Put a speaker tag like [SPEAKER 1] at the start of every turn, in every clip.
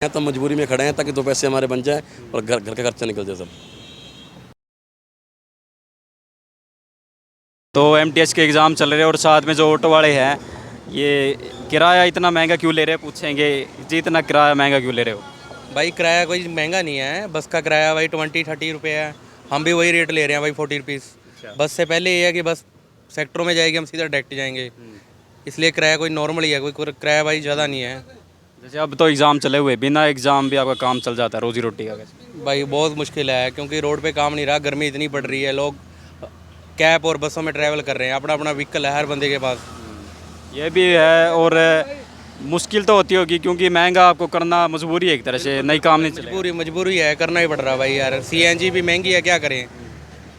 [SPEAKER 1] हैं तो मजबूरी में खड़े हैं ताकि दो पैसे हमारे बन जाए और घर का खर्चा निकल जाए सब।
[SPEAKER 2] तो एमटीएस के एग्ज़ाम चल रहे हैं और साथ में जो ऑटो वाले हैं ये किराया इतना महंगा क्यों ले रहे हैं, पूछेंगे जी इतना किराया महंगा क्यों ले रहे हो।
[SPEAKER 3] भाई किराया कोई महंगा नहीं है, बस का किराया भाई 20-30 रुपये है। हम भी वही रेट ले रहे हैं भाई 40 रुपीज़। बस से पहले ये है कि बस सेक्टरों में जाएगी, हम सीधा डायरेक्ट जाएंगे, इसलिए किराया कोई नॉर्मल ही है, कोई किराया भाई ज़्यादा नहीं है।
[SPEAKER 2] जैसे अब तो एग्ज़ाम चले हुए, बिना एग्ज़ाम भी आपका काम चल जाता है रोजी रोटी का कैसे।
[SPEAKER 3] भाई बहुत मुश्किल है क्योंकि रोड पे काम नहीं रहा, गर्मी इतनी पड़ रही है, लोग कैब और बसों में ट्रैवल कर रहे हैं, अपना अपना व्हीकल है हर बंदे के पास।
[SPEAKER 2] ये भी है और मुश्किल तो होती होगी क्योंकि महंगा आपको करना मजबूरी है एक तरह से, नहीं काम नहीं चलेगा।
[SPEAKER 3] मजबूरी है, करना ही पड़ रहा है भाई यार। सीएनजी भी महंगी है, क्या करें।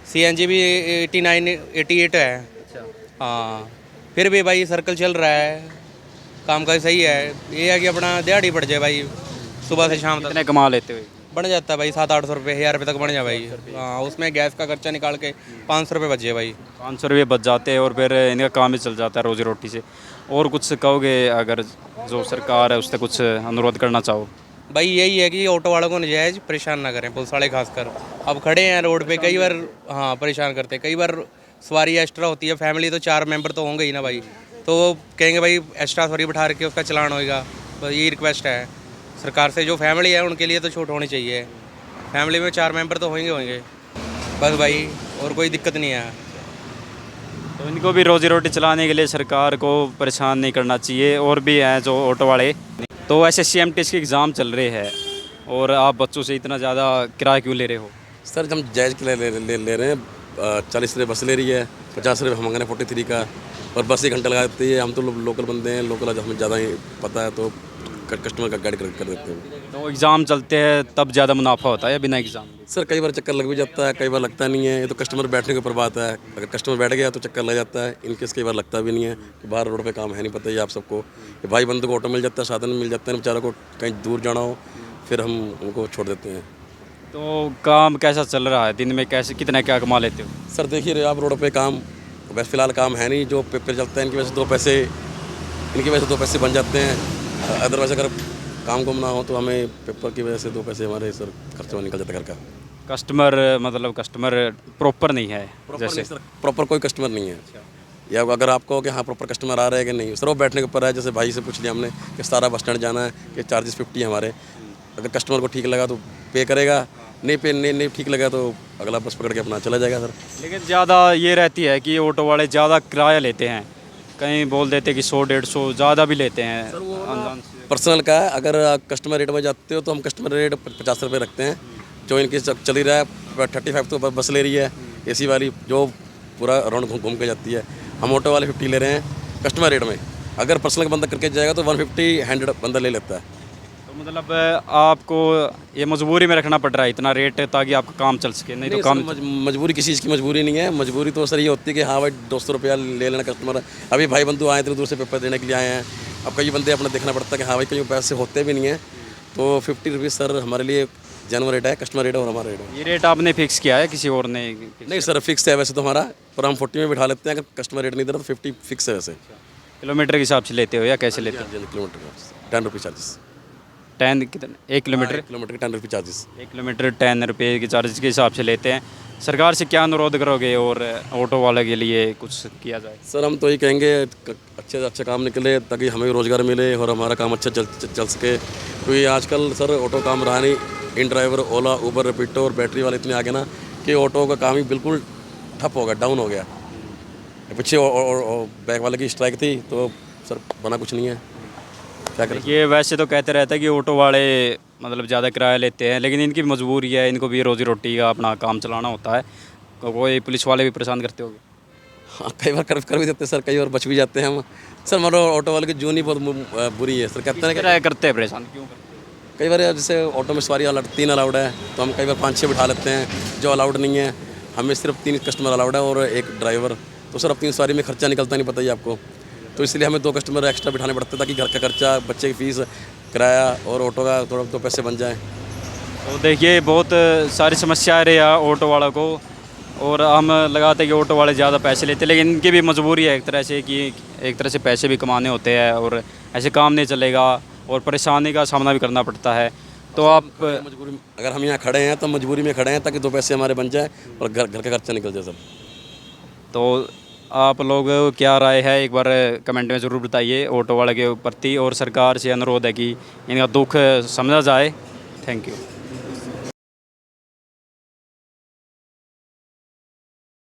[SPEAKER 3] सीएनजी भी 89-88 है। हाँ, फिर भी भाई सर्कल चल रहा है, काम का सही है। ये है कि अपना दिहाड़ी पड़ जाए भाई, सुबह से शाम तक
[SPEAKER 2] कितने कमा लेते हुए
[SPEAKER 3] बन जाता है भाई 700-800 रुपये, 1000 रुपये तक बन जाए भाई। हाँ, उसमें गैस का खर्चा निकाल के 500 रुपये बच जाए भाई।
[SPEAKER 2] 500 रुपये बच जाते हैं और फिर इनका काम भी चल जाता है रोजी रोटी से। और कुछ कहोगे अगर जो सरकार है उससे कुछ अनुरोध करना चाहो।
[SPEAKER 3] भाई यही है कि ऑटो वालों को नजायज़ परेशान ना करें, पुलिस वाले खासकर। अब खड़े हैं रोड पे, कई बार हाँ परेशान करते हैं, कई बार सवारी एक्स्ट्रा होती है, फैमिली तो 4 मेंबर तो होंगे ही ना भाई, तो वो कहेंगे भाई एक्स्ट्रा सवारी बिठा रखी है उसका चलान होएगा। बस यही रिक्वेस्ट है सरकार से, जो फैमिली है उनके लिए तो छूट होनी चाहिए। फैमिली में 4 मेंबर तो होंगे बस भाई, और कोई दिक्कत नहीं है।
[SPEAKER 2] तो इनको भी रोजी रोटी चलाने के लिए सरकार को परेशान नहीं करना चाहिए। और भी हैं जो ऑटो वाले। तो एसएससी एमटीएस के एग्ज़ाम चल रहे हैं और आप बच्चों से इतना ज़्यादा किराया क्यों ले रहे हो।
[SPEAKER 1] सर हम जायज़ के ले रहे हैं। 40 रुपये बस ले रही है, 50 रुपये हम मंगा रहे हैं 43 का, और बस 1 घंटा लगा देती है। हम तो लोकल बंदे हैं, लोकल हमें ज़्यादा ही पता है, तो कस्टमर का गाइड कर देते हैं।
[SPEAKER 2] तो एग्ज़ाम चलते हैं तब ज़्यादा मुनाफा होता है या बिना एग्ज़ाम।
[SPEAKER 1] सर कई बार चक्कर लग भी जाता है, कई बार लगता नहीं है। ये तो कस्टमर बैठने के ऊपर बात है, अगर कस्टमर बैठ गया तो चक्कर लग जाता है, इनकेस कई बार लगता भी नहीं है कि बाहर रोड पे काम है, नहीं पता ही आप सबको। ये भाई बंदे को ऑटो मिल जाता है, साधन मिल जाता है, बेचारों को कहीं दूर जाना हो फिर हम उनको छोड़ देते हैं।
[SPEAKER 2] तो काम कैसा चल रहा है, दिन में कैसे कितना क्या कमा लेते हो।
[SPEAKER 1] सर देखिए रहे आप रोड पे काम, वैसे फ़िलहाल काम है नहीं, जो पेपर चलता है इनकी वजह से 2 पैसे, इनकी वजह से 2 पैसे बन जाते हैं। अदरवाइज अगर काम ना हो तो हमें पेपर की वजह से 2 पैसे हमारे सर खर्चे में निकल जाता है घर का।
[SPEAKER 2] कस्टमर मतलब कस्टमर प्रॉपर नहीं है जैसे।
[SPEAKER 1] प्रॉपर कोई कस्टमर नहीं है, या अगर आपको कि हाँ प्रॉपर कस्टमर आ रहे हैं कि नहीं, सर वो बैठने के ऊपर है। जैसे भाई से पूछ लिया हमने कि सारा बस स्टैंड जाना है, कि चार्जेस 50 है हमारे। अगर कस्टमर को ठीक लगा तो पे करेगा, नहीं ठीक लगा तो अगला बस पकड़ के अपना चला जाएगा सर।
[SPEAKER 2] लेकिन ज़्यादा ये रहती है कि ऑटो वाले ज़्यादा किराया लेते हैं, कहीं बोल देते कि 100-150 ज़्यादा भी लेते हैं।
[SPEAKER 1] पर्सनल का है, अगर कस्टमर रेट में जाते हो तो हम कस्टमर रेट 50 रुपये रखते हैं। जो इनकी चल ही रहा है 35 तो बस ले रही है एसी वाली, जो पूरा राउंड घूम के जाती है। हम ऑटो वाले 50 ले रहे हैं कस्टमर रेट में। अगर पर्सनल बंदा करके जाएगा तो 150-100 बंदा ले लेता है।
[SPEAKER 2] तो मतलब आपको ये मजबूरी में रखना पड़ रहा है इतना रेट ताकि आपका काम चल सके, नहीं तो काम।
[SPEAKER 1] मजबूरी किसी चीज़ की मजबूरी नहीं है। मजबूरी तो सर ये होती है कि हाँ भाई 200 रुपया ले लेना कस्टमर। अभी भाई बंधु आए इतनी दूर से पेपर देने के लिए आए हैं, अब कई बंदे अपना देखना पड़ता है कि हाँ भाई कई पैसे होते भी नहीं हैं, तो 50 रुपीज़ सर हमारे लिए जेन्युइन रेट है, कस्टमर रेट है और हमारा रेट है।
[SPEAKER 2] ये रेट आपने फिक्स किया है किसी और ने।
[SPEAKER 1] नहीं सर फिक्स है वैसे तो हमारा, पर हम 40 में बिठा लेते हैं। अगर कस्टमर रेट नहीं दे रहा तो 50 फिक्स है वैसे।
[SPEAKER 2] किलोमीटर के हिसाब से लेते हो या कैसे लेते हो।
[SPEAKER 1] किलोमीटर का 10 रुपये चार्जेस।
[SPEAKER 2] 10 कितने 1 किलोमीटर।
[SPEAKER 1] 1 किलोमीटर के 10 रुपये चार्जेस।
[SPEAKER 2] 1 किलोमीटर 10 रुपये के चार्ज के हिसाब से लेते हैं। सरकार से क्या अनुरोध करोगे और ऑटो वाले के लिए कुछ किया जाए।
[SPEAKER 1] सर हम तो ये कहेंगे अच्छे से अच्छा काम निकले ताकि हमें भी रोज़गार मिले और हमारा काम अच्छा चल सके। क्योंकि आजकल सर ऑटो काम रहा नहीं, इन ड्राइवर ओला उबर रैपिडो और बैटरी वाले इतने आगे ना कि ऑटो का काम ही बिल्कुल ठप हो गया, डाउन हो गया। पीछे बैक वाले की स्ट्राइक थी तो सर बना कुछ नहीं है, क्या करें।
[SPEAKER 2] ये वैसे तो कहते रहता है कि ऑटो वाले मतलब ज़्यादा किराया लेते हैं, लेकिन इनकी मजबूरी है, इनको भी रोजी रोटी का अपना काम चलाना होता है। तो कोई पुलिस वाले भी परेशान करते होंगे।
[SPEAKER 1] हाँ कई बार कर भी देते हैं सर, कई बार बच भी जाते हैं हम। सर हमारा ऑटो वाले की जून ही बहुत बुरी है सर। कहते हैं
[SPEAKER 2] किराया करते हैं परेशान क्यों करते हैं?
[SPEAKER 1] कई बार जैसे ऑटो में सवारी 3 अलाउड है, तो हम कई बार 5-6 बिठा लेते हैं। जो अलाउड नहीं है हमें सिर्फ 3 कस्टमर अलाउड है और 1 ड्राइवर, तो सर अब 3 सवारी में खर्चा निकलता नहीं, पता ही आपको। तो इसलिए हमें 2 कस्टमर एक्स्ट्रा बिठाने पड़ते हैं ताकि घर का खर्चा, बच्चे की फीस, किराया और ऑटो का थोड़ा 2 पैसे बन जाएँ।
[SPEAKER 2] तो देखिए बहुत सारी समस्याएं रही है ऑटो वालों को, और हम लगाते हैं कि ऑटो वाले ज़्यादा पैसे लेते हैं, लेकिन इनकी भी मजबूरी है एक तरह से कि एक तरह से पैसे भी कमाने होते हैं और ऐसे काम नहीं चलेगा। और परेशानी का सामना भी करना पड़ता है। तो आप
[SPEAKER 1] मजबूरी, अगर हम यहाँ खड़े हैं तो मजबूरी में खड़े हैं ताकि 2 पैसे हमारे बन जाए और घर का खर्चा निकल जाए सब।
[SPEAKER 2] तो आप लोग क्या राय है एक बार कमेंट में ज़रूर बताइए ऑटो वाले के प्रति, और सरकार से अनुरोध है कि इनका दुख समझा जाए। Thank you.